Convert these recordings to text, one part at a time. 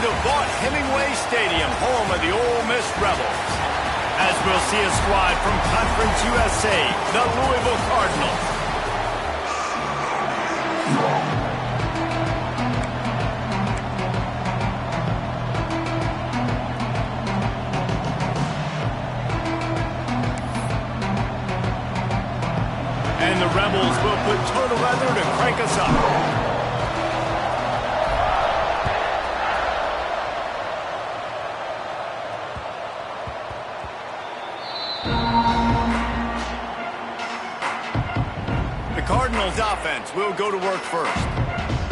to Hemingway Stadium, home of the Ole Miss Rebels. As we'll see a squad from Conference USA, the Louisville Cardinals. And the Rebels will put total leather to crank us up. Cardinals offense will go to work first.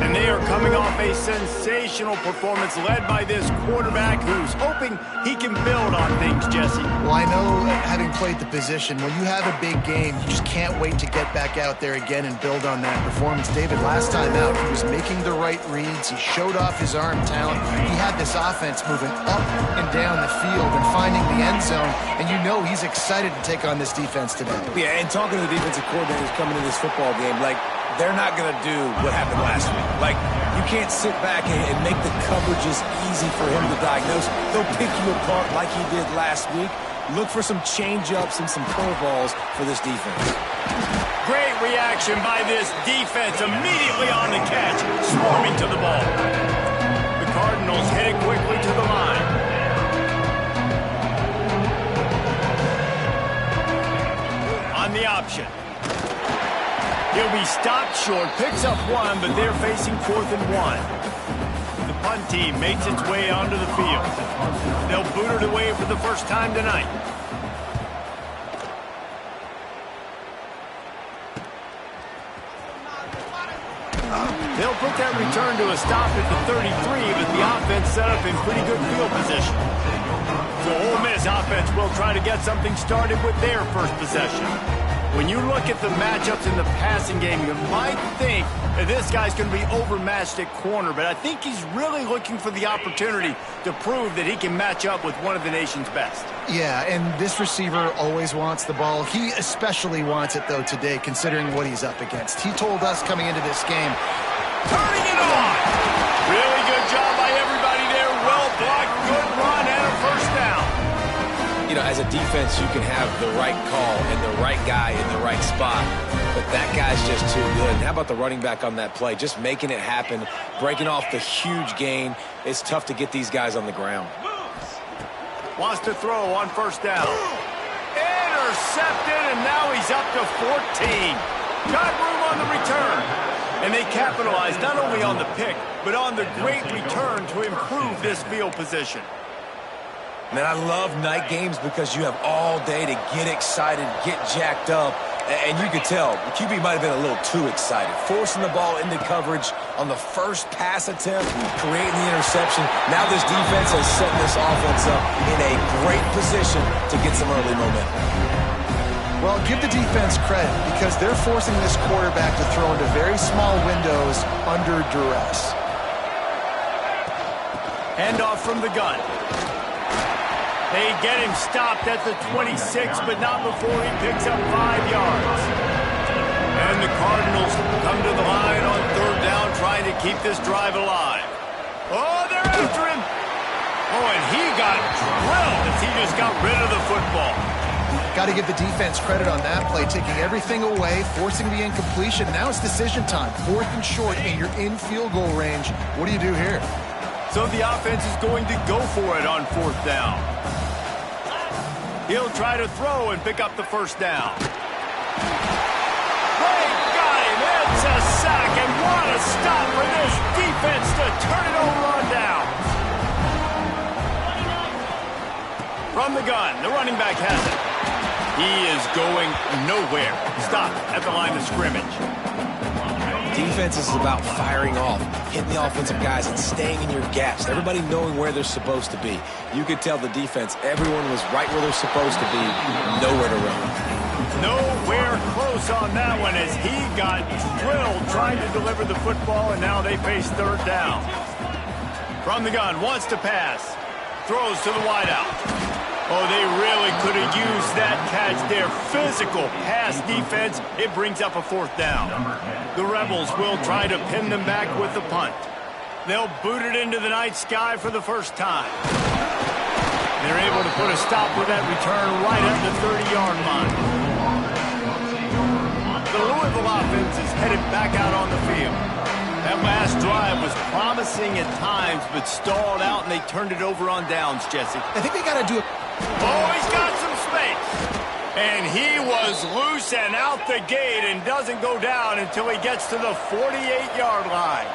And they are coming off a sensational performance led by this quarterback who's hoping he can build on things, Jesse. Well, I know, having played the position, when you have a big game, you just can't wait to get back out there again and build on that performance. David, last time out, he was making the right reads. He showed off his arm talent. He had this offense moving up and down the field and finding the end zone. And you know he's excited to take on this defense today. Yeah, and talking to the defensive coordinators coming into this football game, like, they're not going to do what happened last week. Like, you can't sit back and make the coverages easy for him to diagnose. They'll pick you apart like he did last week. Look for some change-ups and some curveballs for this defense. Great reaction by this defense, immediately on the catch, swarming to the ball. The Cardinals heading quickly to the line. On the option. He'll be stopped short, picks up one, but they're facing 4th and 1. The punt team makes its way onto the field. They'll boot it away for the first time tonight. They'll put that return to a stop at the 33, but the offense set up in pretty good field position. So Ole Miss offense will try to get something started with their first possession. When you look at the matchups in the passing game, you might think that this guy's going to be overmatched at corner, but I think he's really looking for the opportunity to prove that he can match up with one of the nation's best. Yeah, and this receiver always wants the ball. He especially wants it, though, today, considering what he's up against. He told us coming into this game, turning it on! Really good job by everybody there. Well blocked, good run, and a first down. You know, as a defense, you can have the right call and the right guy in the right spot, but that guy's just too good. And how about the running back on that play? Just making it happen, breaking off the huge gain. It's tough to get these guys on the ground. Wants to throw on first down. Intercepted, and now he's up to 14. Got room on the return. And they capitalized not only on the pick, but on the great return to improve this field position. Man, I love night games because you have all day to get excited, get jacked up, and you could tell the QB might have been a little too excited. Forcing the ball into coverage on the first pass attempt, creating the interception. Now this defense has set this offense up in a great position to get some early momentum. Well, give the defense credit because they're forcing this quarterback to throw into very small windows under duress. Handoff from the gun. They get him stopped at the 26, but not before he picks up 5 yards. And the Cardinals come to the line on 3rd down, trying to keep this drive alive. Oh, they're after him. Oh, and he got drilled as he just got rid of the football. Got to give the defense credit on that play, taking everything away, forcing the incompletion. Now it's decision time. 4th and short, and you're in field goal range. What do you do here? So the offense is going to go for it on 4th down. He'll try to throw and pick up the first down. They got him. It's a sack, and what a stop for this defense to turn it over on down. From the gun, the running back has it. He is going nowhere. Stop at the line of scrimmage. Defense is about firing off, hitting the offensive guys, and staying in your gaps. Everybody knowing where they're supposed to be. You could tell the defense, everyone was right where they're supposed to be, nowhere to run. Nowhere close on that one as he got drilled trying to deliver the football, and now they face 3rd down. From the gun, wants to pass. Throws to the wideout. Oh, they really could have used that catch there. Physical pass defense. It brings up a 4th down. The Rebels will try to pin them back with the punt. They'll boot it into the night sky for the first time. They're able to put a stop with that return right at the 30-yard line. The Louisville offense is headed back out on the field. That last drive was promising at times, but stalled out, and they turned it over on downs, Jesse. I think they got to do it. Oh, he's got some space. And he was loose and out the gate and doesn't go down until he gets to the 48-yard line.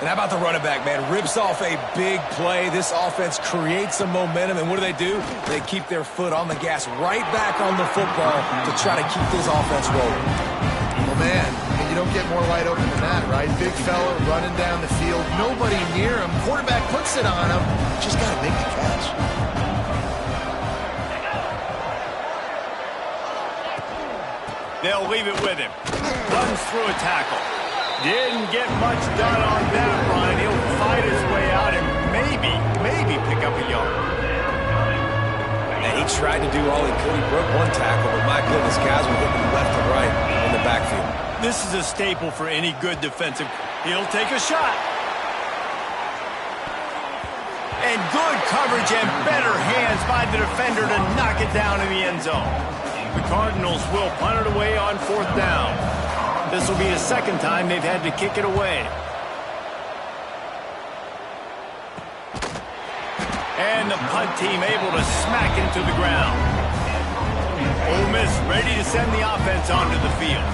And how about the running back, man? Rips off a big play. This offense creates some momentum, and what do? They keep their foot on the gas right back on the football to try to keep this offense rolling. Well, man, you don't get more wide open than that, right? Big fella running down the field, nobody near him. Quarterback puts it on him. Just got to make the catch. They'll leave it with him. Runs through a tackle. Didn't get much done on that run. He'll fight his way out and maybe pick up a yard. And he tried to do all he could. He broke one tackle, but my goodness, guys were hitting left and right in the backfield. This is a staple for any good defensive. He'll take a shot. And good coverage and better hands by the defender to knock it down in the end zone. The Cardinals will punt it away on 4th down. This will be the second time they've had to kick it away. And the punt team able to smack into the ground. Ole Miss ready to send the offense onto the field.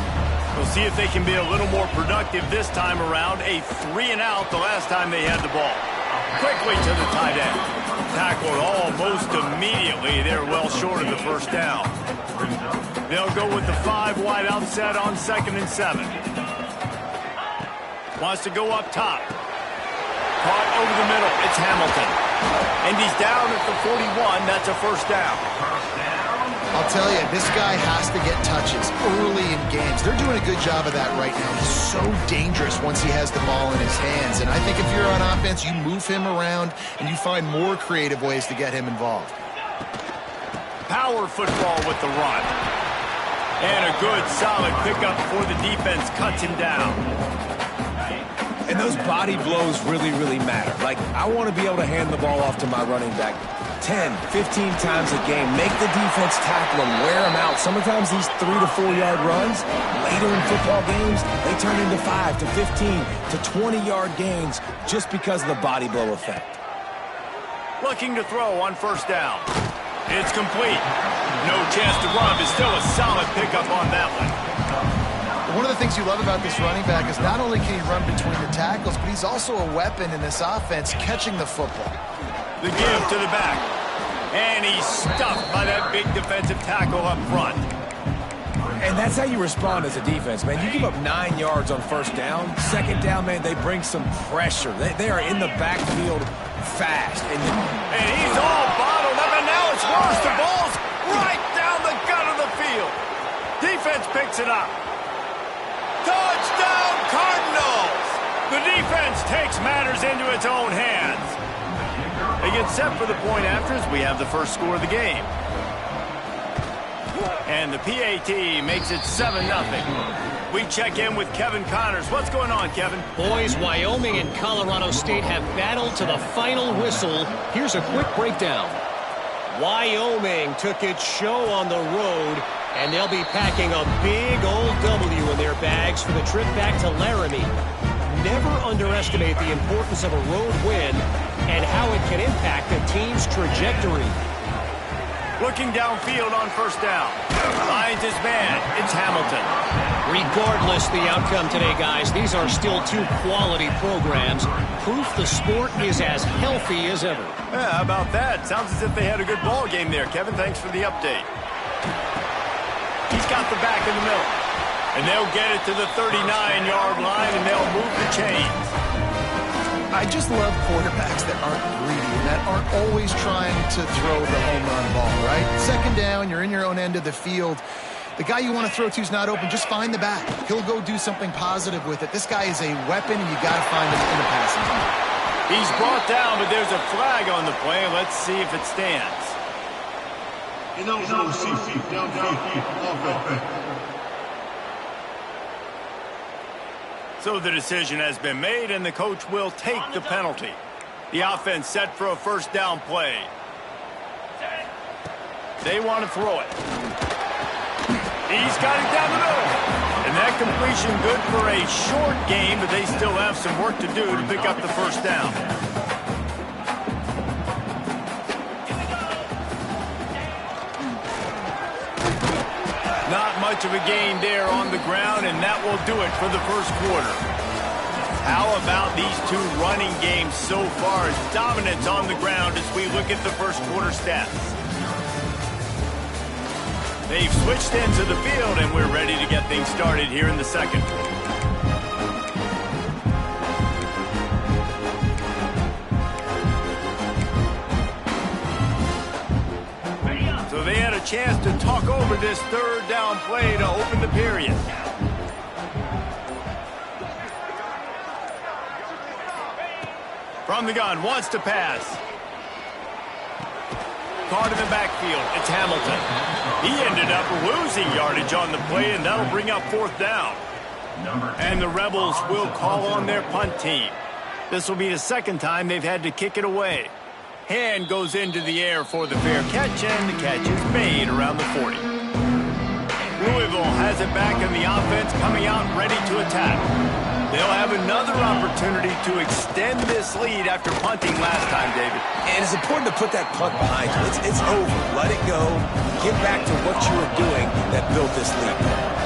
We'll see if they can be a little more productive this time around. A 3-and-out the last time they had the ball. Quickly to the tight end. Tackled almost immediately. They're well short of the first down. They'll go with the 5 wide out set on 2nd and 7. Wants to go up top. Caught over the middle. It's Hamilton. And he's down at the 41. That's a first down. I'll tell you, this guy has to get touches early in games. They're doing a good job of that right now. He's so dangerous once he has the ball in his hands. And I think if you're on offense, you move him around and you find more creative ways to get him involved. Power football with the run. And a good, solid pickup before the defense cuts him down. And those body blows really matter. Like, I want to be able to hand the ball off to my running back 10, 15 times a game. Make the defense tackle him, wear him out. Sometimes these 3 to 4 yard runs, later in football games, they turn into 5 to 15 to 20 yard gains just because of the body blow effect. Looking to throw on 1st down. It's complete. No chance to run, but still a solid pickup on that one. One of the things you love about this running back is not only can he run between the tackles, but he's also a weapon in this offense catching the football. The give to the back. And he's stuffed by that big defensive tackle up front. And that's how you respond as a defense, man. You give up 9 yards on 1st down. 2nd down, man, they bring some pressure. They are in the backfield fast. And he's all bottled up, and now it's worse. The ball's right down the gut of the field. Defense picks it up. Touchdown, Cardinals! The defense takes matters into its own hands. They get set for the point after as we have the first score of the game. And the PAT makes it 7-0. We check in with Kevin Connors. What's going on, Kevin? Boys, Wyoming and Colorado State have battled to the final whistle. Here's a quick breakdown. Wyoming took its show on the road, and they'll be packing a big old W in their bags for the trip back to Laramie. Never underestimate the importance of a road win and how it can impact a team's trajectory. Looking downfield on 1st down. Finds his man. It's Hamilton. Regardless the outcome today, guys, these are still 2 quality programs. Proof the sport is as healthy as ever. Yeah, how about that? Sounds as if they had a good ball game there, Kevin. Thanks for the update. He's got the back in the middle. And they'll get it to the 39-yard line, and they'll move the chains. I just love quarterbacks that aren't greedy and that aren't always trying to throw the home run ball, right? 2nd down, you're in your own end of the field. The guy you want to throw to is not open. Just find the back. He'll go do something positive with it. This guy is a weapon, and you got to find him in the passing game. He's brought down, but there's a flag on the play. Let's see if it stands. So So the decision has been made, and the coach will take the penalty. The offense set for a first down play. They want to throw it. He's got it down the middle. And that completion good for a short game, but they still have some work to do to pick up the first down. Not much of a gain there on the ground, and that will do it for the first quarter. How about these two running games so far? Dominance on the ground as we look at the first quarter stats. They've switched into the field, and we're ready to get things started here in the second. So they had a chance to talk over this third down play to open the period. From the gun, wants to pass. Caught in the backfield, it's Hamilton. He ended up losing yardage on the play, and that'll bring up fourth down. And the Rebels will call on their punt team. This will be the second time they've had to kick it away. Hand goes into the air for the fair catch, and the catch is made around the 40. Louisville has it back in the offense, coming out ready to attack. They'll have another opportunity to extend this lead after punting last time, David. And it's important to put that punt behind you. It's over. Let it go. Get back to what you were doing that built this lead.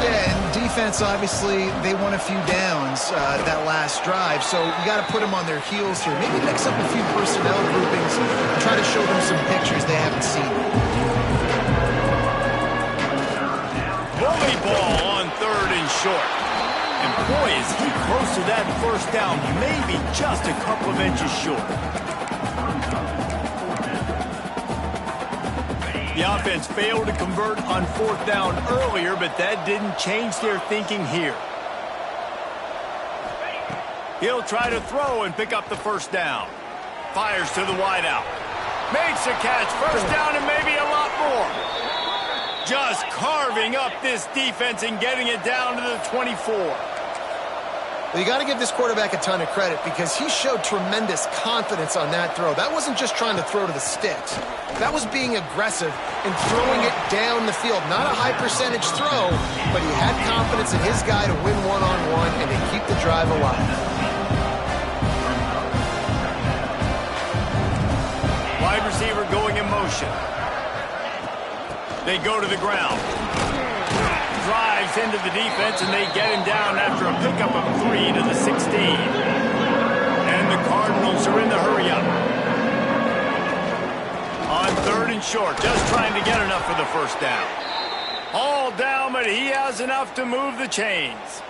Yeah, and defense, obviously, they won a few downs that last drive, so you got to put them on their heels here. Maybe mix up a few personnel groupings and try to show them some pictures they haven't seen. Bully ball on third and short. And boy, is he close to that first down, maybe just a couple of inches short. The offense failed to convert on fourth down earlier, but that didn't change their thinking here. He'll try to throw and pick up the first down. Fires to the wideout. Makes a catch, first down, and maybe a lot more. Just carving up this defense and getting it down to the 24. Well, you got to give this quarterback a ton of credit because he showed tremendous confidence on that throw. That wasn't just trying to throw to the sticks. That was being aggressive and throwing it down the field. Not a high percentage throw, but he had confidence in his guy to win one-on-one and to keep the drive alive. Wide receiver going in motion. They go to the ground. Drives into the defense, and they get him down after a pickup of 3 to the 16. And the Cardinals are in the hurry-up. On third and short, just trying to get enough for the first down. All down, but he has enough to move the chains.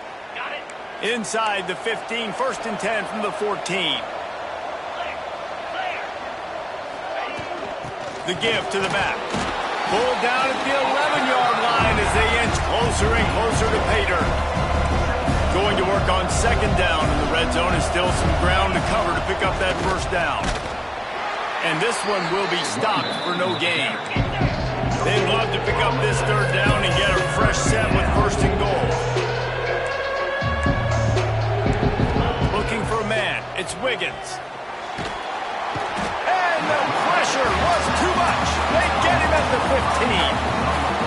Inside the 15, first and 10 from the 14. The give to the back. Pulled down at the 11-yard line as they inch closer and closer to pay dirt. Going to work on second down in the red zone, and still some ground to cover to pick up that first down. And this one will be stopped for no gain. They'd love to pick up this third down and get a fresh set with first and goal. Looking for a man. It's Wiggins. And the pressure was too much. They get him at the 15.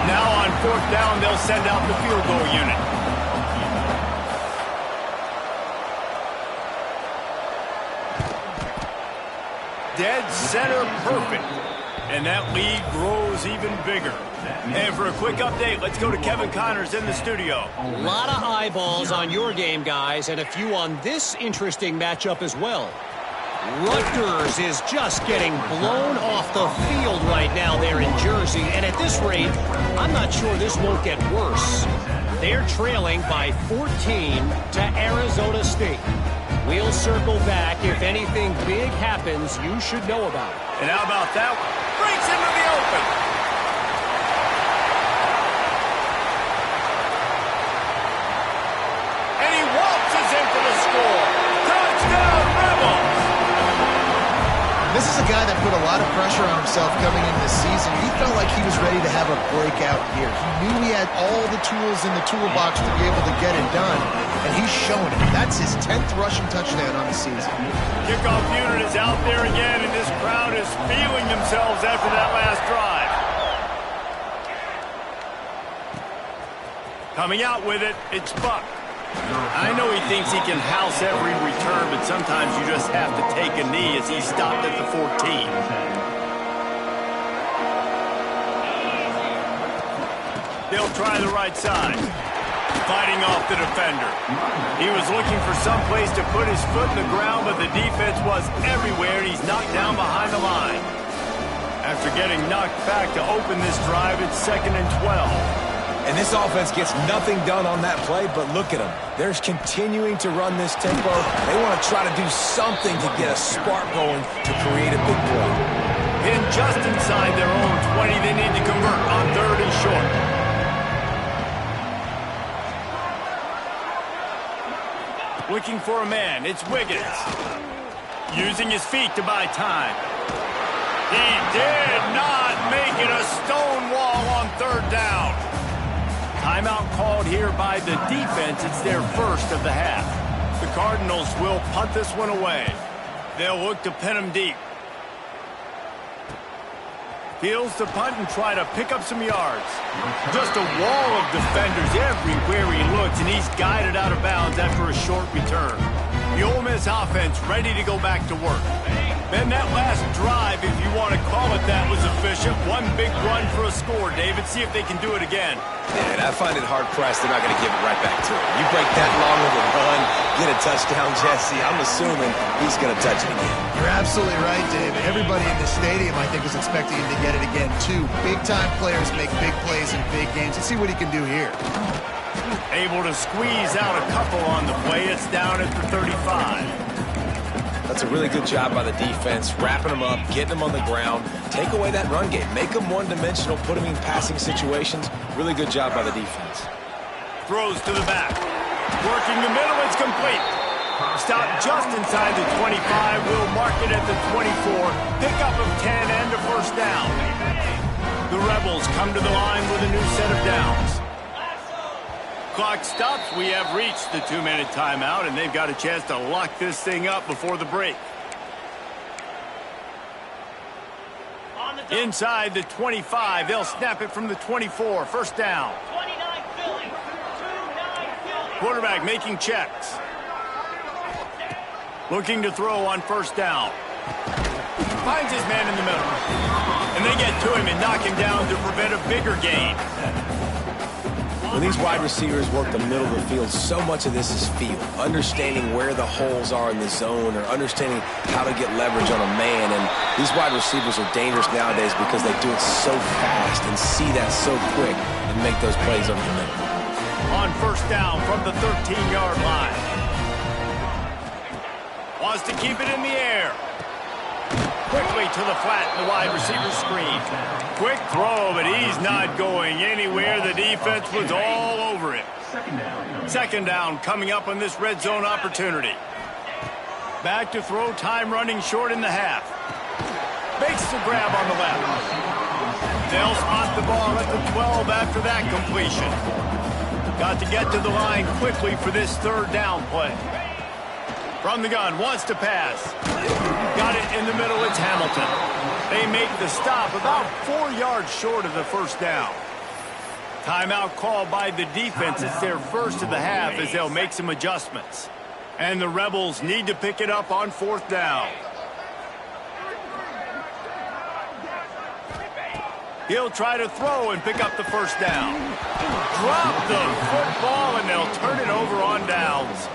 Now on fourth down, they'll send out the field goal unit. Dead center perfect. And that lead grows even bigger. And for a quick update, let's go to Kevin Connors in the studio. A lot of eyeballs on your game, guys, and a few on this interesting matchup as well. Rutgers is just getting blown off the field right now there in Jersey, and at this rate, I'm not sure this won't get worse. They're trailing by 14 to Arizona State. We'll circle back. If anything big happens, you should know about it. And how about that one? Breaks into the open. And he waltzes in for the score. Touchdown, Rebels! This is is a guy that put a lot of pressure on himself coming into this season. He felt like he was ready to have a breakout year. He knew he had all the tools in the toolbox to be able to get it done, and he's showing it. That's his 10th rushing touchdown on the season. Kickoff unit is out there again, and this crowd is feeling themselves after that last drive. Coming out with it, it's Buck. I know he thinks he can house every return, but sometimes you just have to take a knee as he stopped at the 14. They'll try the right side. Fighting off the defender. He was looking for some place to put his foot in the ground, but the defense was everywhere, and he's knocked down behind the line. After getting knocked back to open this drive, it's 2nd and 12. And this offense gets nothing done on that play, but look at them. They're continuing to run this tempo. They want to try to do something to get a spark going to create a big play. In just inside their own 20, they need to convert on 3rd and short. Looking for a man, it's Wiggins. Using his feet to buy time. He did not make it a stone wall on 3rd down. Timeout called here by the defense. It's their first of the half. The Cardinals will punt this one away. They'll look to pin him deep. Fields the punt and try to pick up some yards. Just a wall of defenders everywhere he looks, and he's guided out of bounds after a short return. The Ole Miss offense ready to go back to work. Ben, that last drive, if you want to call it that, was efficient. One big run for a score, David. See if they can do it again. Yeah, and I find it hard-pressed they're not going to give it right back to him. You break that long of a run, get a touchdown, Jesse, I'm assuming he's going to touch it again. You're absolutely right, David. Everybody in the stadium, I think, is expecting him to get it again, too. Big-time players make big plays in big games. Let's see what he can do here. Able to squeeze out a couple on the play. It's down at the 35. That's a really good job by the defense, wrapping them up, getting them on the ground, take away that run game, make them one-dimensional, put them in passing situations. Really good job by the defense. Throws to the back. Working the middle, it's complete. Stop just inside the 25. We'll mark it at the 24. Pickup of 10 and a first down. The Rebels come to the line with a new set of downs. Clock stops. We have reached the 2-minute timeout, and they've got a chance to lock this thing up before the break. Inside the 25, they'll snap it from the 24. First down. Quarterback making checks. Looking to throw on first down. Finds his man in the middle. And they get to him and knock him down to prevent a bigger gain. When these wide receivers work the middle of the field, so much of this is feel. Understanding where the holes are in the zone or understanding how to get leverage on a man. And these wide receivers are dangerous nowadays because they do it so fast and see that so quick and make those plays over the middle. On first down from the 13-yard line. Wants to keep it in the air. Quickly to the flat, the wide receiver screen. Quick throw, but he's not going anywhere. The defense was all over it. Second down coming up on this red zone opportunity. Back to throw, time running short in the half. Makes the grab on the left. They'll spot the ball at the 12 after that completion. Got to get to the line quickly for this third down play. From the gun, wants to pass. Got it in the middle, it's Hamilton. They make the stop about 4 yards short of the first down. Timeout called by the defense. It's their first of the half as they'll make some adjustments. And the Rebels need to pick it up on fourth down. He'll try to throw and pick up the first down. Drop the football and they'll turn it over on downs.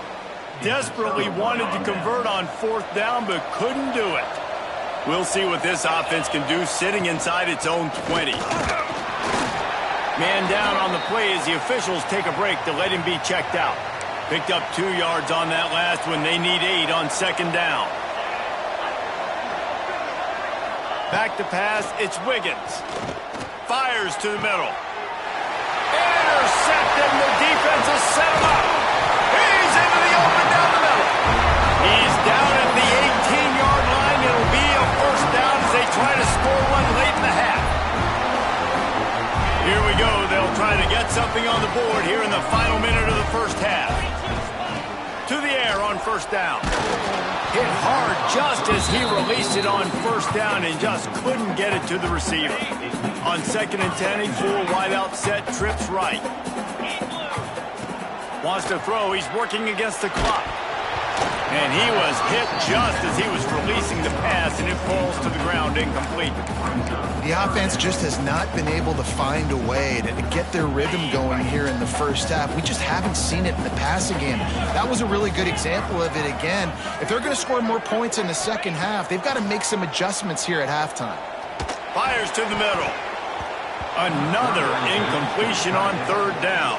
Desperately wanted to convert on fourth down, but couldn't do it. We'll see what this offense can do sitting inside its own 20. Man down on the play as the officials take a break to let him be checked out. Picked up 2 yards on that last one. They need 8 on second down. Back to pass, it's Wiggins. Fires to the middle. Intercepted, the defense has set him up. He's into the open down the middle. He's down at the 18-yard line. It'll be a first down. we go. They'll try to get something on the board here in the final minute of the first half. To the air on first down. Hit hard just as he released it on first down and just couldn't get it to the receiver. On 2nd and 10, a full wide out set, trips right. Wants to throw. He's working against the clock. And he was hit just as he was releasing the pass, and it falls to the ground incomplete. The offense just has not been able to find a way to get their rhythm going here in the first half. We just haven't seen it in the passing game. That was a really good example of it again. If they're going to score more points in the second half, they've got to make some adjustments here at halftime. Fires to the middle. Another incompletion on 3rd down.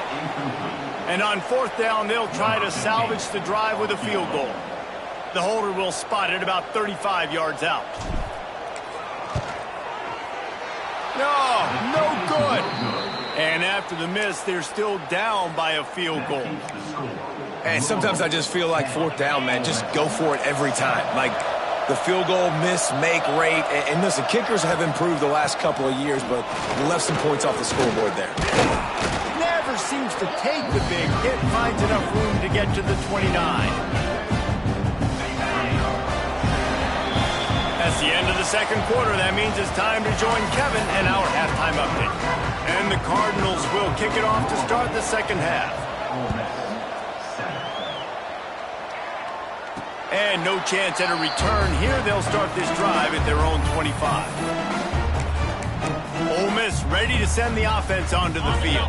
And on 4th down, they'll try to salvage the drive with a field goal. The holder will spot it about 35 yards out. No good. And after the miss, they're still down by a field goal. And sometimes I just feel like 4th down, man, just go for it every time. Like the field goal miss, make rate. And listen, kickers have improved the last couple of years, but you left some points off the scoreboard there. Never seems to take the big hit, finds enough room to get to the 29. That's the end of the second quarter. That means it's time to join Kevin and our halftime update. And the Cardinals will kick it off to start the second half. And no chance at a return here. They'll start this drive at their own 25. Ole Miss ready to send the offense onto the field.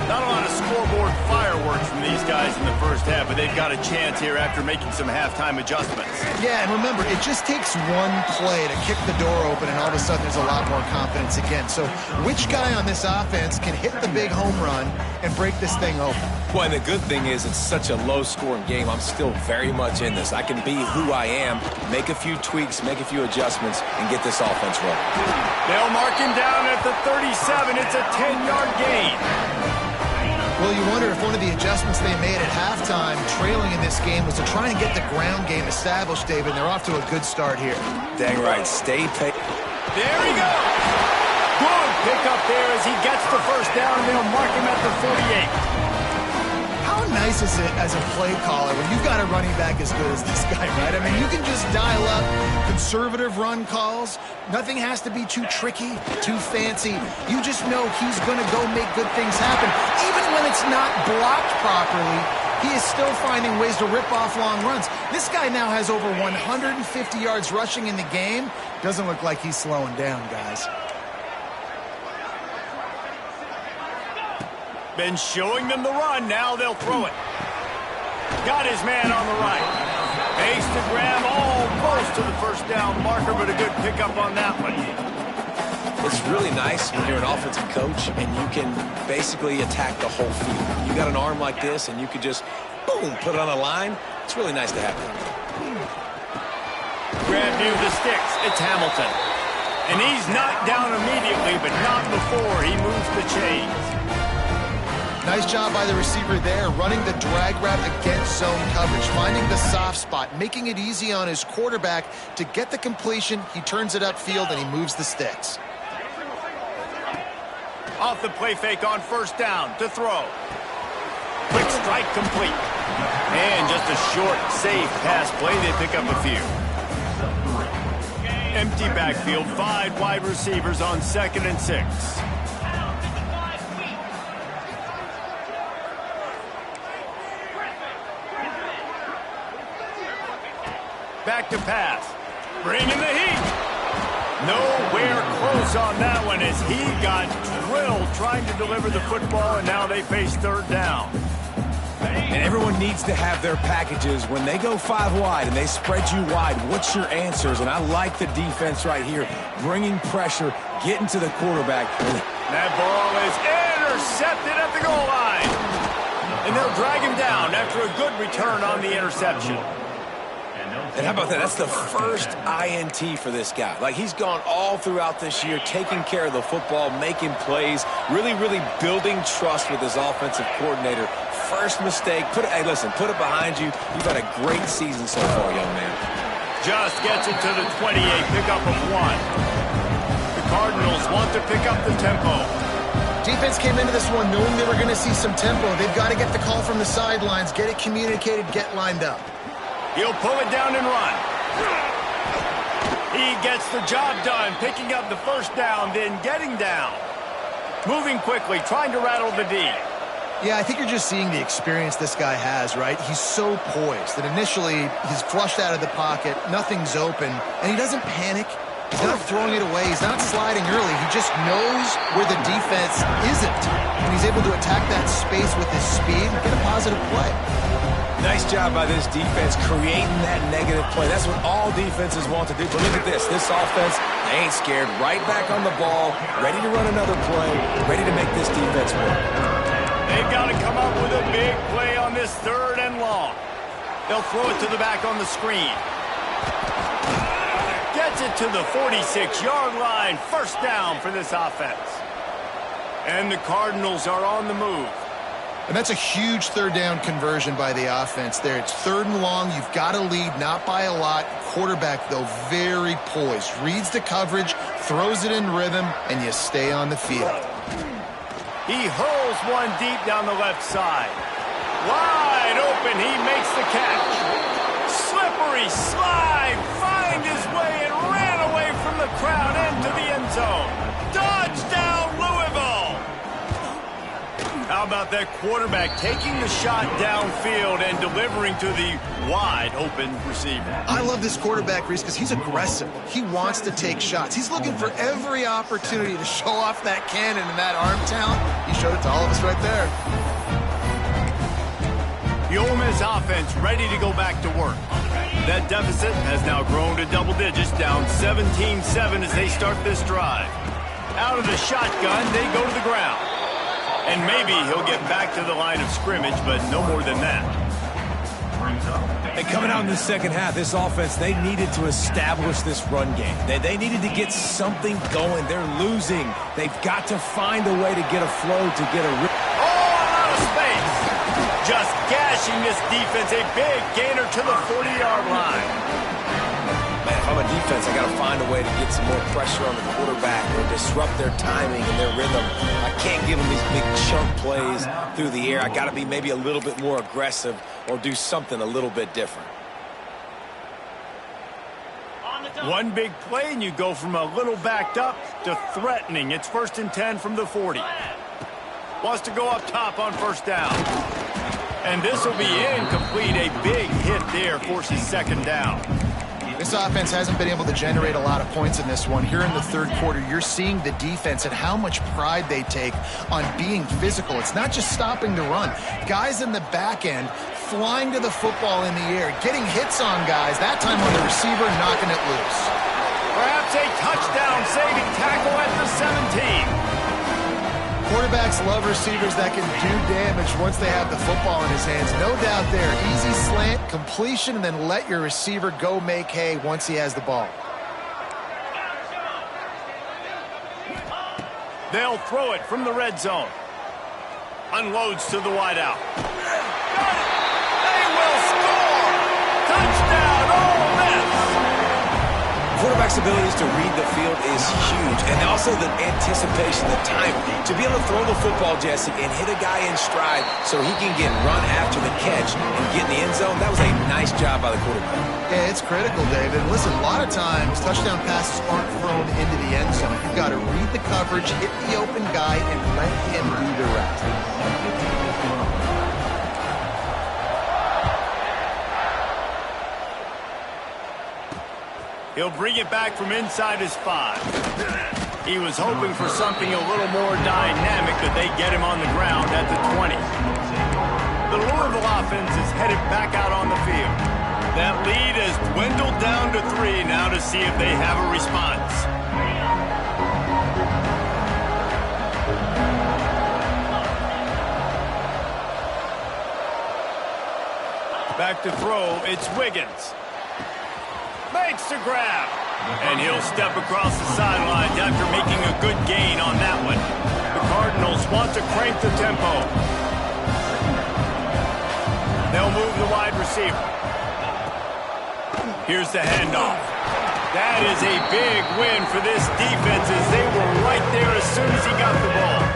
Not a lot of scoreboard fireworks from these guys in the first half, but they've got a chance here after making some halftime adjustments. Yeah, and remember, it just takes one play to kick the door open, and all of a sudden there's a lot more confidence again. So which guy on this offense can hit the big home run and break this thing open? Well, and the good thing is it's such a low-scoring game. I'm still very much in this. I can be who I am, make a few tweaks, make a few adjustments, and get this offense rolling. They'll mark him down at the 37. It's a 10-yard gain. Well, you wonder if one of the adjustments they made at halftime, trailing in this game, was to try and get the ground game established, David, and they're off to a good start here. Dang right. Stay paid. There he goes. Good pickup there as he gets the first down, and they'll mark him at the 48. How nice is it as a play caller when you've got a running back as good as this guy, right? I mean, you can just dial up conservative run calls. Nothing has to be too tricky, too fancy. You just know he's going to go make good things happen. Even when it's not blocked properly, he is still finding ways to rip off long runs. This guy now has over 150 yards rushing in the game. Doesn't look like he's slowing down, guys. Been showing them the run. Now they'll throw it. Got his man on the right. Makes the grab almost to the first down marker, but a good pickup on that one. It's really nice when you're an offensive coach and you can basically attack the whole field. You got an arm like this and you could just, boom, put it on a line. It's really nice to have that. Grab near the sticks. It's Hamilton. And he's knocked down immediately, but not before he moves the chains. Nice job by the receiver there, running the drag route against zone coverage, finding the soft spot, making it easy on his quarterback to get the completion. He turns it upfield, and he moves the sticks. Off the play fake on first down to throw. Quick strike complete. And just a short, safe pass play. They pick up a few. Empty backfield, 5 wide receivers on 2nd and 6. Back to pass. Bringing the heat. Nowhere close on that one as he got drilled trying to deliver the football, and now they face 3rd down. And everyone needs to have their packages. When they go 5 wide and they spread you wide, what's your answers? And I like the defense right here, bringing pressure, getting to the quarterback. That ball is intercepted at the goal line. And they'll drag him down after a good return on the interception. And how about that? That's the first INT for this guy. Like, he's gone all throughout this year, taking care of the football, making plays, really building trust with his offensive coordinator. First mistake, hey, listen, put it behind you. You've had a great season so far, young man. Just gets it to the 28, pickup of 1. The Cardinals want to pick up the tempo. Defense came into this one knowing they were going to see some tempo. They've got to get the call from the sidelines, get it communicated, get lined up. He'll pull it down and run. He gets the job done, picking up the first down, then getting down. Moving quickly, trying to rattle the D. Yeah, I think you're just seeing the experience this guy has, right? He's so poised that initially he's flushed out of the pocket, nothing's open, and he doesn't panic. He's not throwing it away. He's not sliding early. He just knows where the defense isn't, and he's able to attack that space with his speed and get a positive play. Nice job by this defense creating that negative play. That's what all defenses want to do. But look at this. This offense, they ain't scared. Right back on the ball, ready to run another play, ready to make this defense work. They've got to come up with a big play on this 3rd and long. They'll throw it to the back on the screen. Gets it to the 46-yard line. First down for this offense. And the Cardinals are on the move. And that's a huge 3rd down conversion by the offense there. It's 3rd and long. You've got to lead, not by a lot. Quarterback, though, very poised. Reads the coverage, throws it in rhythm, and you stay on the field. He hurls one deep down the left side. Wide open, he makes the catch. Slippery slide, find his way and ran away from the crowd into the end zone. Touchdown, Louisville! How about that quarterback taking the shot downfield and delivering to the wide-open receiver? I love this quarterback, Reese, because he's aggressive. He wants to take shots. He's looking for every opportunity to show off that cannon and that arm talent. He showed it to all of us right there. The Ole Miss offense ready to go back to work. That deficit has now grown to double digits, down 17-7 as they start this drive. Out of the shotgun, they go to the ground. And maybe he'll get back to the line of scrimmage, but no more than that. And coming out in the second half, this offense, they needed to establish this run game. They needed to get something going. They're losing. They've got to find a way to get a flow, to get a... Out of space. Just gashing this defense. A big gainer to the 40-yard line. Man, if I'm a defense, I got to find a way to get some more pressure on the quarterback or disrupt their timing and their rhythm. I can't give them these big chunk plays through the air. I got to be maybe a little bit more aggressive or do something a little bit different. One big play and you go from a little backed up to threatening. It's 1st and 10 from the 40. Wants to go up top on first down. And this will be incomplete. A big hit there forces 2nd down. This offense hasn't been able to generate a lot of points in this one. Here in the 3rd quarter, you're seeing the defense and how much pride they take on being physical. It's not just stopping the run. Guys in the back end flying to the football in the air, getting hits on guys, that time on the receiver, knocking it loose. Perhaps a touchdown-saving tackle at the 17. Quarterbacks love receivers that can do damage once they have the football in his hands. No doubt there. Easy slant, completion, and then let your receiver go make hay once he has the ball. They'll throw it from the red zone. Unloads to the wideout. They will score! Touchdown, Ole Miss! Quarterback's abilities to read the field is huge, and also the anticipation, the time to be able to throw the football, Jesse, and hit a guy in stride so he can get run after the catch and get in the end zone. That was a nice job by the quarterback. Yeah, it's critical, David. Listen, a lot of times touchdown passes aren't thrown into the end zone. You've got to read the coverage, hit the open guy, and let him do the rest. He'll bring it back from inside his 5. He was hoping for something a little more dynamic, but they get him on the ground at the 20. The Louisville offense is headed back out on the field. That lead has dwindled down to 3 now to see if they have a response. Back to throw, it's Wiggins. Makes the grab. And he'll step across the sidelines after making a good gain on that one. The Cardinals want to crank the tempo. They'll move the wide receiver. Here's the handoff. That is a big win for this defense as they were right there as soon as he got the ball.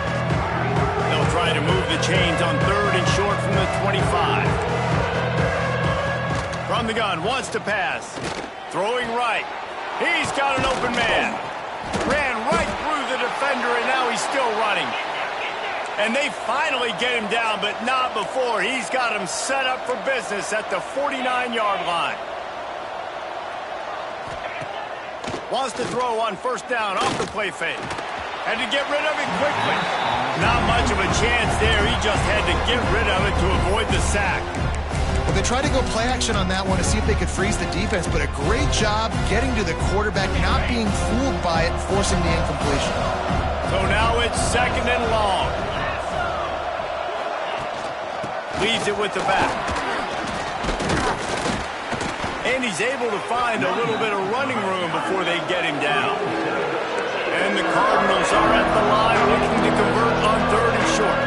the chains on 3rd and short from the 25. From the gun, wants to pass. Throwing right. He's got an open man. Ran right through the defender, and now he's still running. And they finally get him down, but not before. He's got him set up for business at the 49-yard line. Wants to throw on 1st down off the play fake. Had to get rid of it quickly. Not much of a chance there. He just had to get rid of it to avoid the sack. Well, they tried to go play action on that one to see if they could freeze the defense, but a great job getting to the quarterback, not being fooled by it, forcing the incompletion. So now it's 2nd and long. Leaves it with the back. And he's able to find a little bit of running room before they get him down. And the Cardinals are at the line looking to convert on 3rd and short.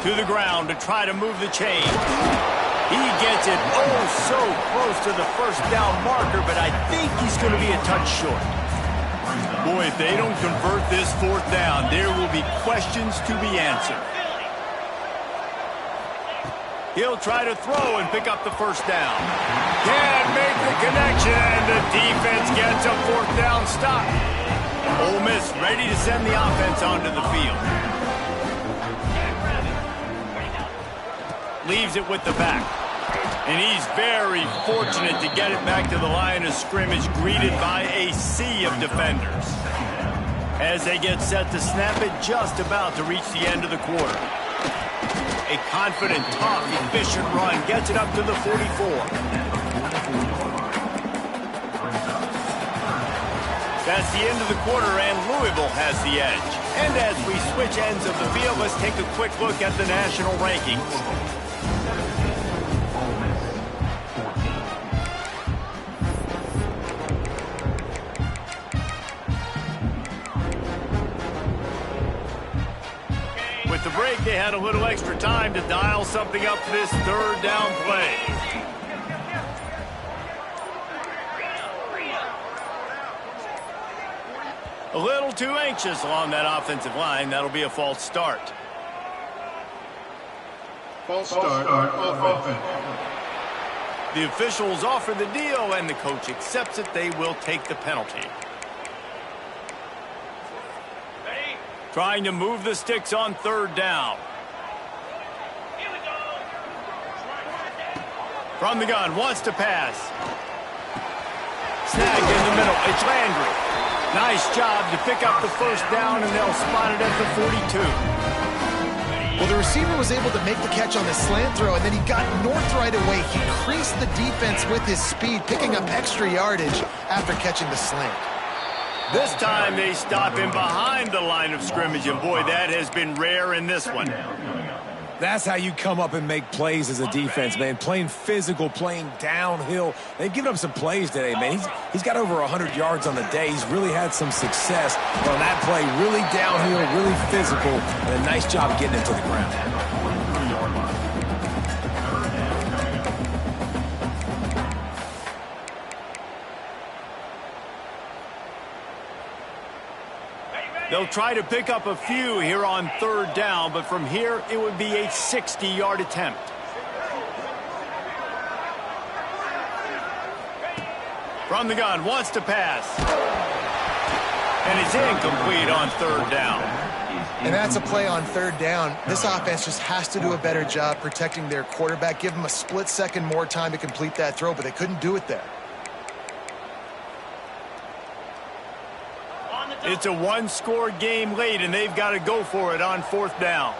To the ground to try to move the chain. He gets it so close to the 1st down marker, but I think he's going to be a touch short. Boy, if they don't convert this 4th down, there will be questions to be answered. He'll try to throw and pick up the 1st down. Can't make the connection, and the defense gets a 4th down stop. Ole Miss ready to send the offense onto the field. Leaves it with the back. And he's very fortunate to get it back to the line of scrimmage, greeted by a sea of defenders. As they get set to snap it, just about to reach the end of the quarter. A confident, tough, efficient run gets it up to the 44. That's the end of the quarter, and Louisville has the edge. And as we switch ends of the field, let's take a quick look at the national rankings. With the break, they had a little extra time to dial something up for this 3rd down play. A little too anxious along that offensive line. That'll be a false start. False start on offense. The officials offer the deal, and the coach accepts it. They will take the penalty. Trying to move the sticks on 3rd down. From the gun, wants to pass. Snagged in the middle. It's Landry. Nice job to pick up the 1st down, and they'll spot it at the 42. Well, the receiver was able to make the catch on the slant throw, and then he got north right away. He creased the defense with his speed, picking up extra yardage after catching the slant. This time they stop him behind the line of scrimmage, and boy, that has been rare in this one. That's how you come up and make plays as a defense, man. Playing physical, playing downhill. They've given up some plays today, man. He's got over 100 yards on the day. He's really had some success on that play. Really downhill, really physical, and a nice job getting it to the ground. They'll try to pick up a few here on 3rd down, but from here it would be a 60-yard attempt. From the gun, wants to pass. And it's incomplete on 3rd down. And that's a play on 3rd down. This offense just has to do a better job protecting their quarterback. Give them a split second more time to complete that throw, but they couldn't do it there. It's a 1-score game late, and they've got to go for it on 4th down.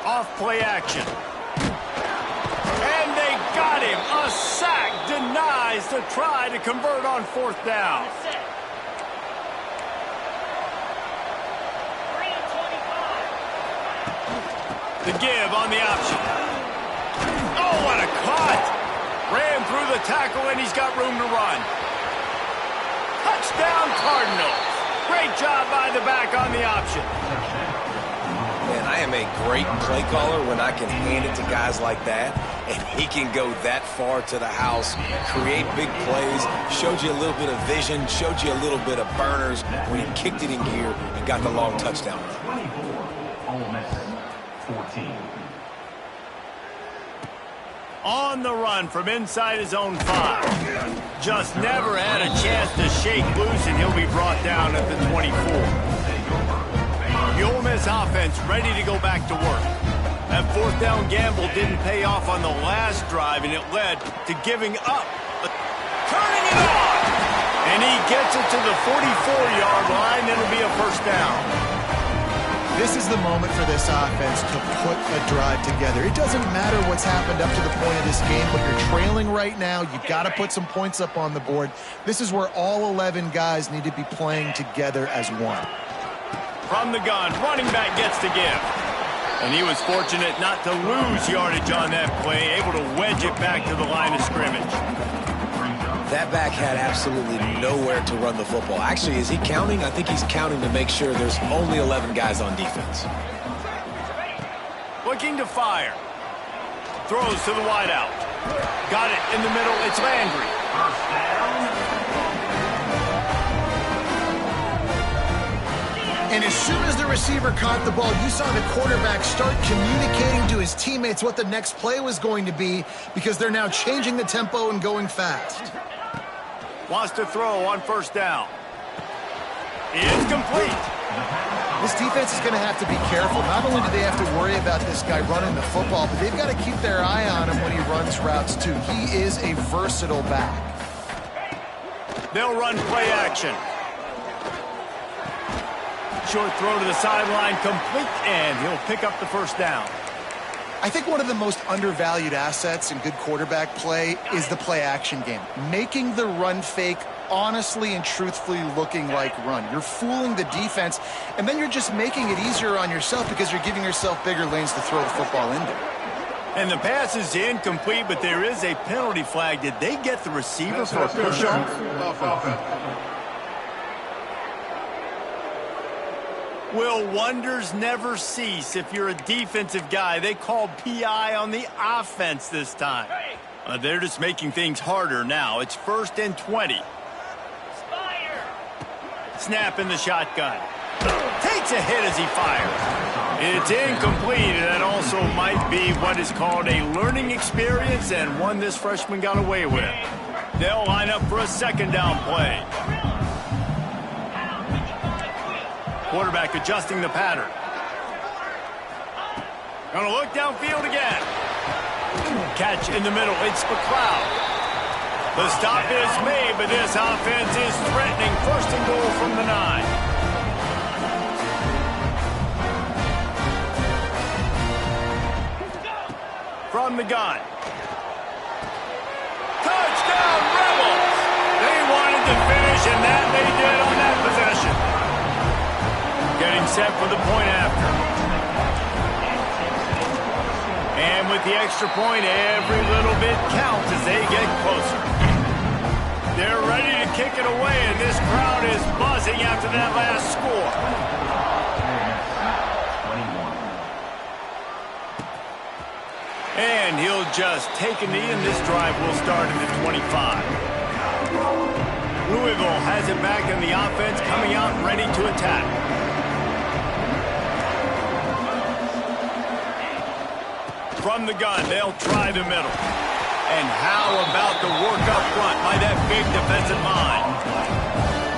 Off play action. And they got him. A sack denies the try to convert on 4th down. The give on the option. Oh, what a cut. Ran through the tackle, and he's got room to run. Touchdown, Cardinals. Great job by the back on the option. Man, I am a great play caller when I can hand it to guys like that, and he can go that far to the house, create big plays, showed you a little bit of vision, showed you a little bit of burners when he kicked it in gear and got the long touchdown. 14. On the run from inside his own 5. Just never had a chance to shake loose, and he'll be brought down at the 24. The Ole Miss offense ready to go back to work. That fourth down gamble didn't pay off on the last drive, and it led to giving up. Turning it on! And he gets it to the 44-yard line. It'll be a first down. This is the moment for this offense to put a drive together. It doesn't matter what's happened up to the point of this game, but you're trailing right now. You've got to put some points up on the board. This is where all 11 guys need to be playing together as one. From the gun, running back gets to give. And he was fortunate not to lose yardage on that play, able to wedge it back to the line of scrimmage. That back had absolutely nowhere to run the football. Actually, is he counting? I think he's counting to make sure there's only 11 guys on defense. Looking to fire. Throws to the wideout. Got it in the middle. It's Landry. And as soon as the receiver caught the ball, you saw the quarterback start communicating to his teammates what the next play was going to be, because they're now changing the tempo and going fast. Wants to throw on first down. It's complete. This defense is going to have to be careful. Not only do they have to worry about this guy running the football, but they've got to keep their eye on him when he runs routes too. He is a versatile back. They'll run play action. Short throw to the sideline, complete, and he'll pick up the first down. I think one of the most undervalued assets in good quarterback play is the play-action game. Making the run fake honestly and truthfully looking like run. You're fooling the defense, and then you're just making it easier on yourself because you're giving yourself bigger lanes to throw the football into. And the pass is incomplete, but there is a penalty flag. Did they get the receiver for a push-off? Will wonders never cease if you're a defensive guy? They called PI on the offense this time. They're just making things harder now. It's 1st and 20. Snap in the shotgun. Takes a hit as he fires. It's incomplete, and that also might be what is called a learning experience, and one this freshman got away with. They'll line up for a second down play. Quarterback adjusting the pattern. Gonna look downfield again. Catch in the middle. It's McLeod. The stop is made, but this offense is threatening. 1st and goal from the 9. From the gun. Touchdown, Rebels! They wanted to finish, and that they did on that possession. Getting set for the point after. And with the extra point, every little bit counts as they get closer. They're ready to kick it away, and this crowd is buzzing after that last score. And he'll just take a knee, and this drive will start at the 25. Louisville has it back, and the offense coming out ready to attack. From the gun, they'll try the middle. And how about the work up front by that big defensive line?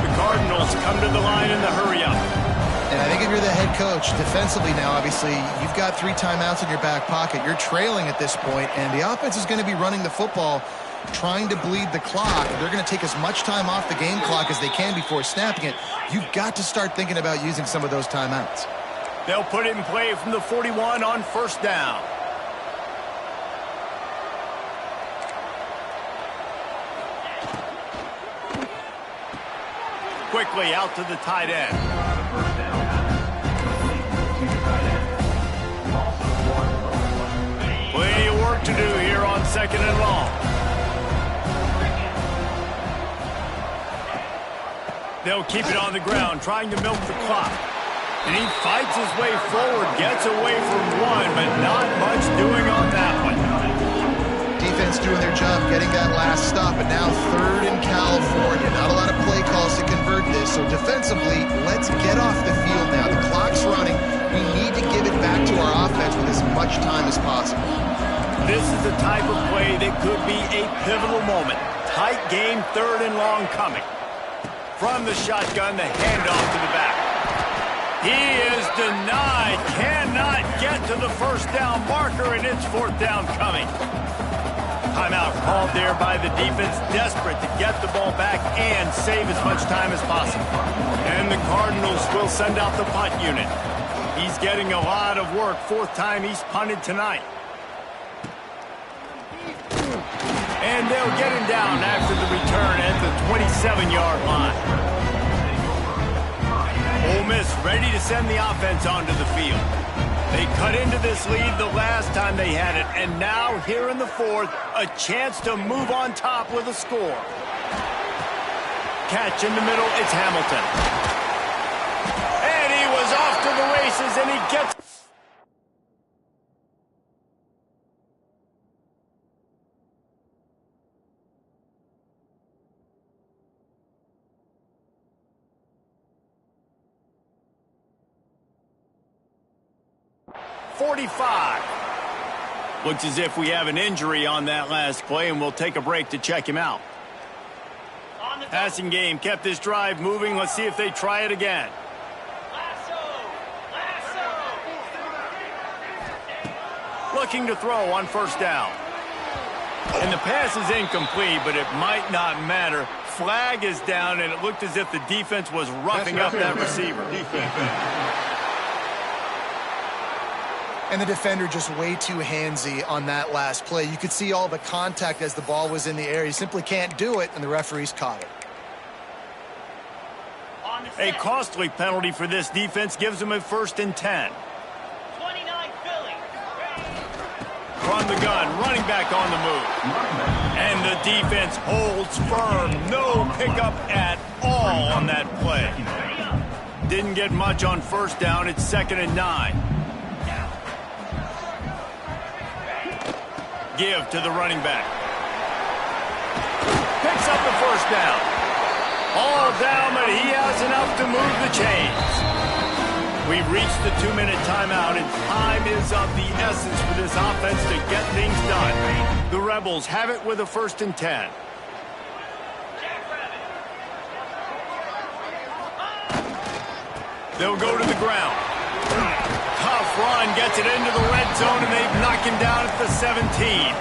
The Cardinals come to the line in the hurry-up. And I think if you're the head coach, defensively now, obviously, you've got 3 timeouts in your back pocket. You're trailing at this point, and the offense is going to be running the football, trying to bleed the clock. They're going to take as much time off the game clock as they can before snapping it. You've got to start thinking about using some of those timeouts. They'll put it in play from the 41 on first down. Quickly out to the tight end. Plenty of work to do here on 2nd and long. They'll keep it on the ground, trying to milk the clock. And he fights his way forward, gets away from one, but not much doing on that one. Defense doing their job, getting that last stop, and now third in California. Not a lot of play calls to convert this, so defensively, let's get off the field now. The clock's running. We need to give it back to our offense with as much time as possible. This is the type of play that could be a pivotal moment. Tight game, third and long coming. From the shotgun, the handoff to the back. He is denied, cannot get to the first down marker, and it's fourth down coming. Timeout called there by the defense, desperate to get the ball back and save as much time as possible. And the Cardinals will send out the punt unit. He's getting a lot of work, fourth time he's punted tonight. And they'll get him down after the return at the 27-yard line. Ole Miss ready to send the offense onto the field. They cut into this lead the last time they had it, and now here in the fourth, a chance to move on top with a score. Catch in the middle, it's Hamilton. And he was off to the races, and he gets... Looks as if we have an injury on that last play, and we'll take a break to check him out. Passing game kept this drive moving. Let's see if they try it again. Looking to throw on first down. And the pass is incomplete, but it might not matter. Flag is down, and it looked as if the defense was roughing up that receiver. And the defender just way too handsy on that last play. You could see all the contact as the ball was in the air. He simply can't do it, and the referees caught it. A costly penalty for this defense gives them a 1st and 10. 29 Philly. From the gun, running back on the move. And the defense holds firm. No pickup at all on that play. Didn't get much on first down. It's 2nd and 9. Give to the running back. Picks up the first down. All down, but he has enough to move the chains. We've reached the 2-minute timeout, and time is of the essence for this offense to get things done. The Rebels have it with a 1st and 10. They'll go to the ground. Tough run, gets it into the red zone, and they've knocked him down at the 17.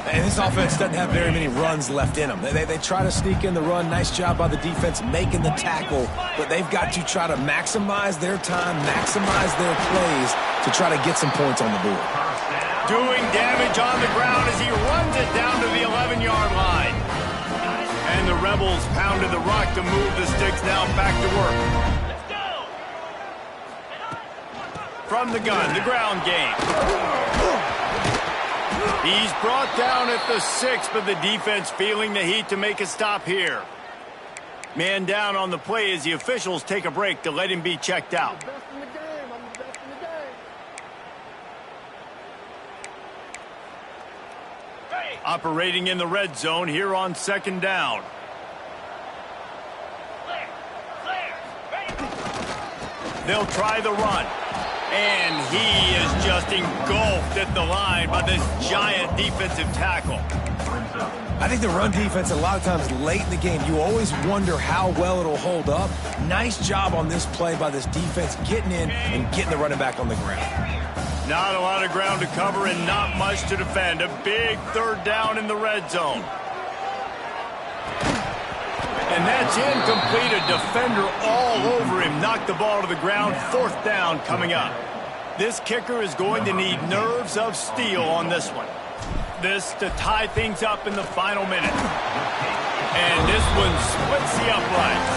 And this offense doesn't have very many runs left in them. They try to sneak in the run. Nice job by the defense making the tackle, but they've got to try to maximize their time, maximize their plays to try to get some points on the board. Doing damage on the ground as he runs it down to the 11-yard line. And the Rebels pounded the rock to move the sticks now back to work. From the gun, the ground game. He's brought down at the 6, but the defense feeling the heat to make a stop here. Man down on the play as the officials take a break to let him be checked out. Operating in the red zone here on 2nd down. They'll try the run. And he is just engulfed at the line by this giant defensive tackle. I think the run defense, a lot of times late in the game, you always wonder how well it'll hold up. Nice job on this play by this defense, getting in and getting the running back on the ground. Not a lot of ground to cover and not much to defend. A big 3rd down in the red zone. And that's incomplete. A defender all over him. Knocked the ball to the ground. 4th down coming up. This kicker is going to need nerves of steel on this one. This to tie things up in the final minute. And this one splits the uprights.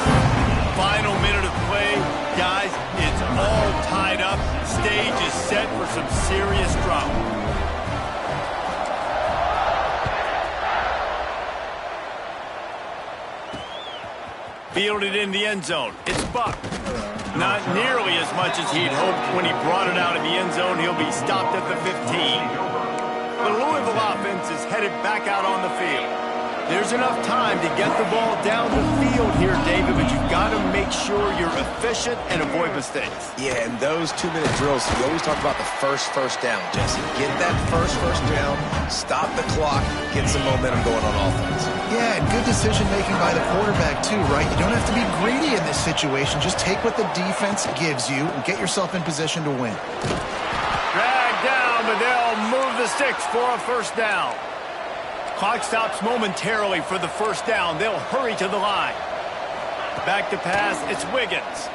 Final minute of play. Guys, it's all tied up. Stage is set for some serious drama. Fielded in the end zone. It's Buck. Not nearly as much as he'd hoped when he brought it out of the end zone. He'll be stopped at the 15. The Louisville offense is headed back out on the field. There's enough time to get the ball down the field here, David, but you've got to make sure you're efficient and avoid mistakes. Yeah, and those 2-minute drills, we always talk about the first down, Jesse. Get that first down, stop the clock, get some momentum going on offense. Yeah, and good decision-making by the quarterback, too, right? You don't have to be greedy in this situation. Just take what the defense gives you and get yourself in position to win. Dragged down, but they'll move the sticks for a first down. Clock stops momentarily for the first down. They'll hurry to the line. Back to pass, it's Wiggins.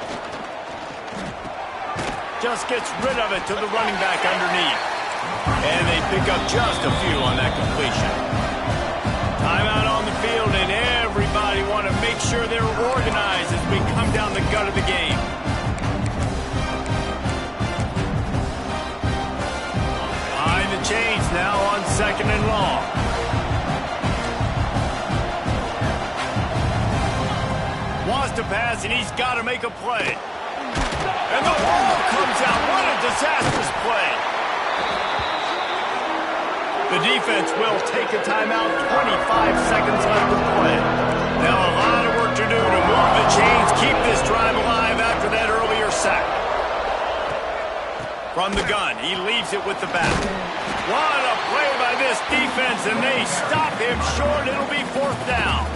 Just gets rid of it to the running back underneath. And they pick up just a few on that completion. Timeout on the field, and everybody want to make sure they're organized as we come down the gut of the game. Behind the chains now on 2nd and long. Wants to pass, and he's got to make a play. And the ball comes out. What a disastrous play. The defense will take a timeout. 25 seconds left to play. Now a lot of work to do to move the chains, keep this drive alive after that earlier sack. From the gun, he leaves it with the back. What a play by this defense, and they stop him short. It'll be 4th down.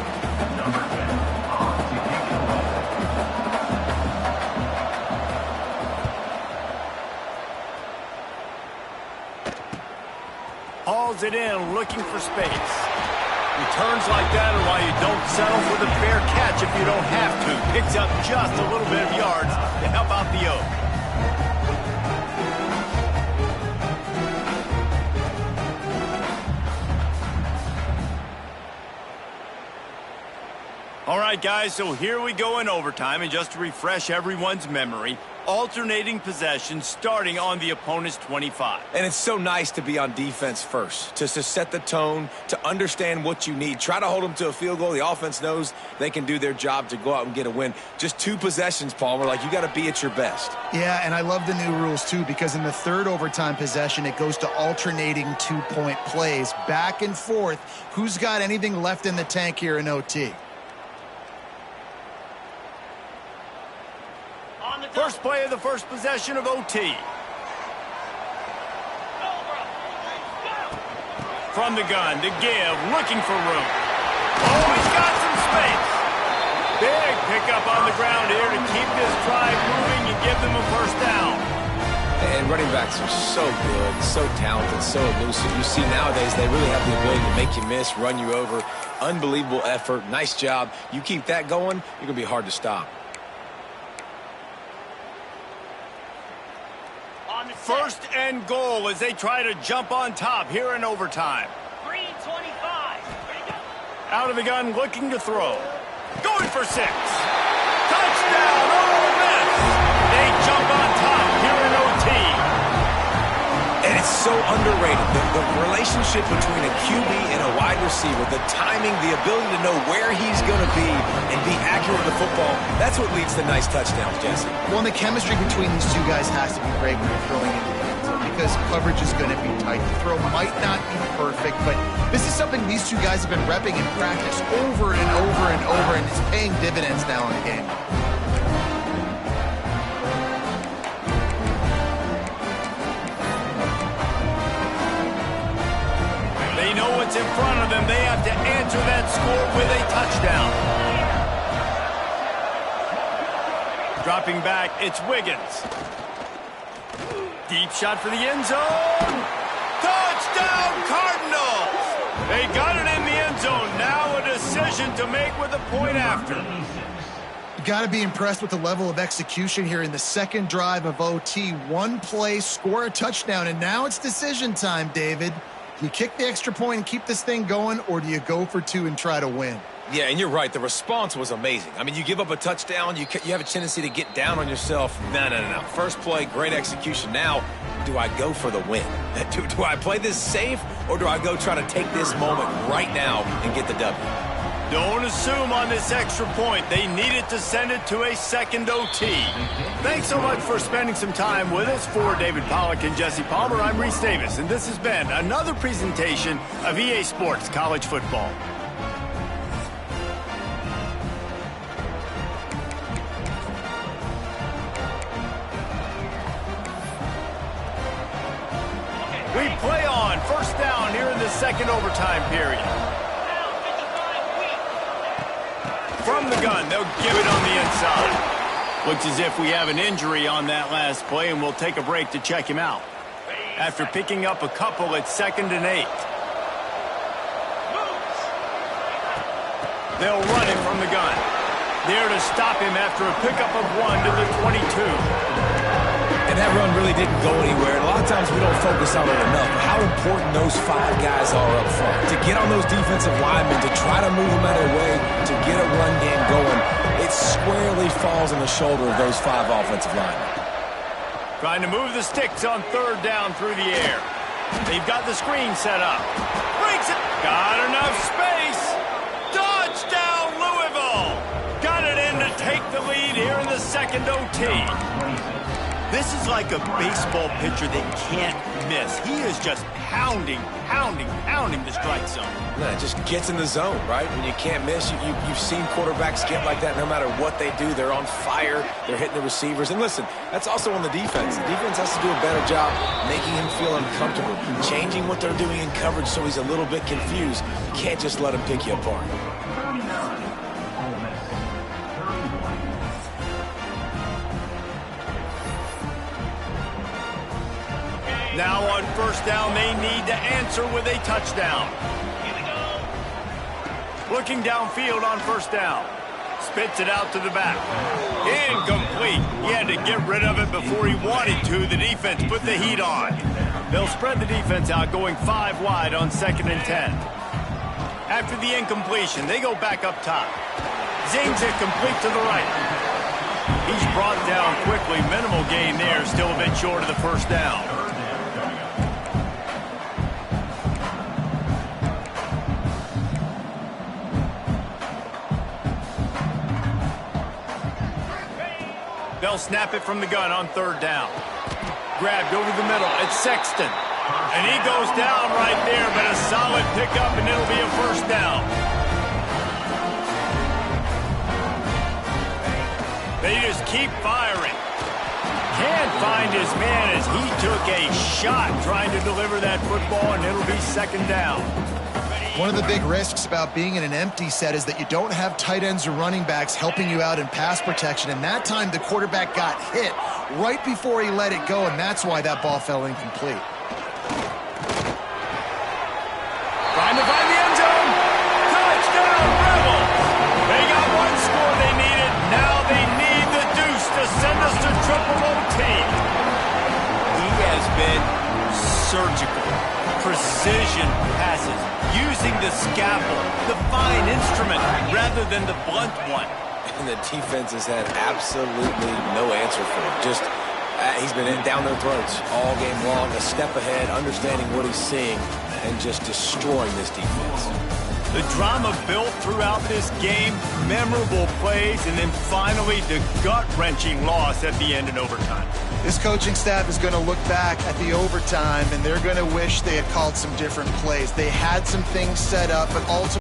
Hauls it in, looking for space. Returns like that are why you don't settle for the fair catch if you don't have to. Picks up just a little bit of yards to help out the Oak. All right, guys, so here we go in overtime, and just to refresh everyone's memory, alternating possession starting on the opponent's 25. And it's so nice to be on defense first, to set the tone, to understand what you need. Try to hold them to a field goal. The offense knows they can do their job to go out and get a win. Just 2 possessions, Palmer, like you got to be at your best. Yeah, and I love the new rules, too, because in the 3rd overtime possession, it goes to alternating 2-point plays, back and forth. Who's got anything left in the tank here in OT? First play of the first possession of OT. From the gun to give, looking for room. Oh, he's got some space. Big pickup on the ground here to keep this drive moving and give them a first down. And running backs are so good, so talented, so elusive. You see nowadays they really have the ability to make you miss, run you over. Unbelievable effort. Nice job. You keep that going, you're going to be hard to stop. First and goal as they try to jump on top here in overtime. 3:25. Out of the gun, looking to throw. Going for 6. Touchdown, Ole Miss. They jump on top here in OT. And it's so underrated. The relationship between a QB and a wide receiver, the timing, the ability to know where he's going to be and be accurate with the football, that's what leads to nice touchdowns, Jesse. Well, and the chemistry between these 2 guys has to be great when you're throwing into the end zone because coverage is going to be tight. The throw might not be perfect, but this is something these 2 guys have been repping in practice over and over and over, and it's paying dividends now in the game. They know what's in front of them. They have to answer that score with a touchdown. Dropping back, it's Wiggins. Deep shot for the end zone. Touchdown, Cardinals! They got it in the end zone. Now a decision to make with a point after. You got to be impressed with the level of execution here in the 2nd drive of OT. 1 play, score a touchdown, and now it's decision time, David. Do you kick the extra point and keep this thing going, or do you go for 2 and try to win? Yeah, and you're right. The response was amazing. I mean, you give up a touchdown, you have a tendency to get down on yourself. No. First play, great execution. Now, do I go for the win? Do I play this safe, or do I go try to take this moment right now and get the W? Don't assume on this extra point. They needed to send it to a second OT. Thanks so much for spending some time with us. For David Pollack and Jesse Palmer, I'm Reese Davis, and this has been another presentation of EA Sports College Football. We play on first down here in the second overtime period. From the gun, they'll give it on the inside. Looks as if we have an injury on that last play, and we'll take a break to check him out. After picking up a couple, it's 2nd and 8. They'll run it from the gun. There to stop him after a pickup of 1 to the 22. And that run really didn't go anywhere. And a lot of times we don't focus on it enough, but how important those 5 guys are up front. To get on those defensive linemen, to try to move them out of their way, to get a run game going, it squarely falls on the shoulder of those 5 offensive linemen. Trying to move the sticks on 3rd down through the air. They've got the screen set up. Breaks it. Got enough space. Touchdown, Louisville. Got it in to take the lead here in the second OT. This is like a baseball pitcher that can't miss. He is just pounding the strike zone. Yeah, it just gets in the zone, right? When you can't miss, you've seen quarterbacks get like that no matter what they do. They're on fire. They're hitting the receivers. And listen, that's also on the defense. The defense has to do a better job making him feel uncomfortable, changing what they're doing in coverage so he's a little bit confused. You can't just let him pick you apart. Now on first down, they need to answer with a touchdown. Looking downfield on first down. Spits it out to the back. Incomplete. He had to get rid of it before he wanted to. The defense put the heat on. They'll spread the defense out, going 5 wide on 2nd and 10. After the incompletion, they go back up top. Zings it complete to the right. He's brought down quickly. Minimal gain there. Still a bit short of the first down. They'll snap it from the gun on 3rd down. Grabbed over the middle. It's Sexton. And he goes down right there, but a solid pickup, and it'll be a first down. They just keep firing. Can't find his man as he took a shot trying to deliver that football, and it'll be 2nd down. One of the big risks about being in an empty set is that you don't have tight ends or running backs helping you out in pass protection. And that time, the quarterback got hit right before he let it go, and that's why that ball fell incomplete. Trying to find the end zone. Touchdown, Rebels. They got one score they needed. Now they need the deuce to send us to triple OT. He has been surgical. Precision passes, using the scalpel, the fine instrument, rather than the blunt one. And the defense has had absolutely no answer for him. Just, he's been down their throats all game long, a step ahead, understanding what he's seeing, and just destroying this defense. The drama built throughout this game, memorable plays, and then finally the gut-wrenching loss at the end in overtime. This coaching staff is going to look back at the overtime, and they're going to wish they had called some different plays. They had some things set up, but ultimately